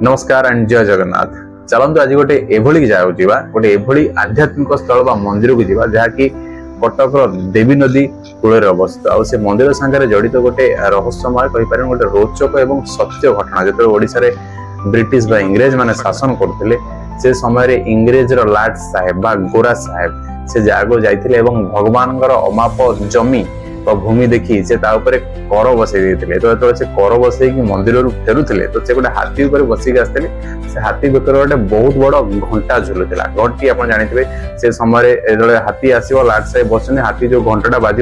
नमस्कार एंड जय जगन्नाथ। चलतु आज गोटे एभली जगह जावा गोटे एभली आध्यात्मिक स्थल बा मंदिर को जावा जहाँकि कटक देवी नदी कूल अवस्थित आ से मंदिर सांगे जड़ित गोटे रहस्यमय कहीपर गोटे रोचक एवं सत्य घटना जो ओडिशा रे ब्रिटिश बा इंग्रेज माने शासन करथिले से समय इंग्रेज रो लाट साहेब बा गोरा साहेब से जगह जाइथिले एवं भगवान अमाप जमी भूमि देखी से कर बसई देते तो से कर बसई मंदिर फेरुले तो से गोटे हाथी ऊपर बसिक आसते से हाथी बेकर गोटे बहुत बड़ घंटा झुलुला घंटी आप जानते से समय जो हाथी आसो लाट साहेब बस हाथी जो घंटा बाज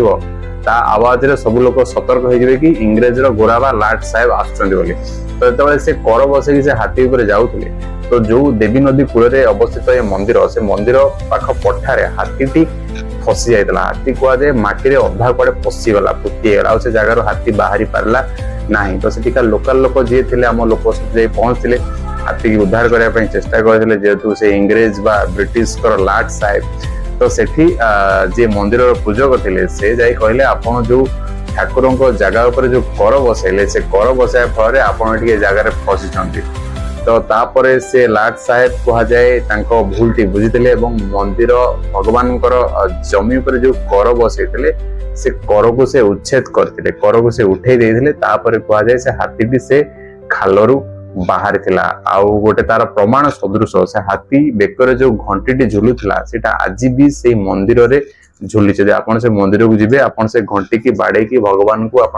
ता आवाज रे सब लोग सतर्क हो कि इंग्रेज गोरा बा लाट साहेब आसुचंदी तो जो से कर बसई से हाथी ऊपर जाऊले तो जो देवी नदी कूल अवस्थित ये मंदिर से मंदिर पाख पठारे हाथी फसी जाइला हाथी कहुए माटी रे अधा कुआडे पशिगला पुतिगला से जगार हाथी बाहरी पारला नहीं तो से लोकल लोक जी थे आम लोक पहुंचते हाथी की उद्धार करने चेष्टा करते जेहेतु से इंग्रेज बा ब्रिटिश लाट साहेब तो सेठी जे मंदिर पूजक थे से जाई कहले आपन जो ठाकुर जगह पर जो कर बसैले से कर बसाया फल आपन जगार फसी तो तापरे से लाट साहेब कह जाए भूलटी बुझीते मंदिर भगवान जमी पर जो कर बसई से कर को से उच्छेद करते कर को से उठे देते कह जाए से हाथी से खालरू बाहरी थिला आउ गोटे तार प्रमाण सदृश से हाथी बेकर जो घंटी झुलुला सेटा आज भी से मंदिर रे झुली आप से मंदिर को जी आप से घंटी की बाड़े की भगवान को आप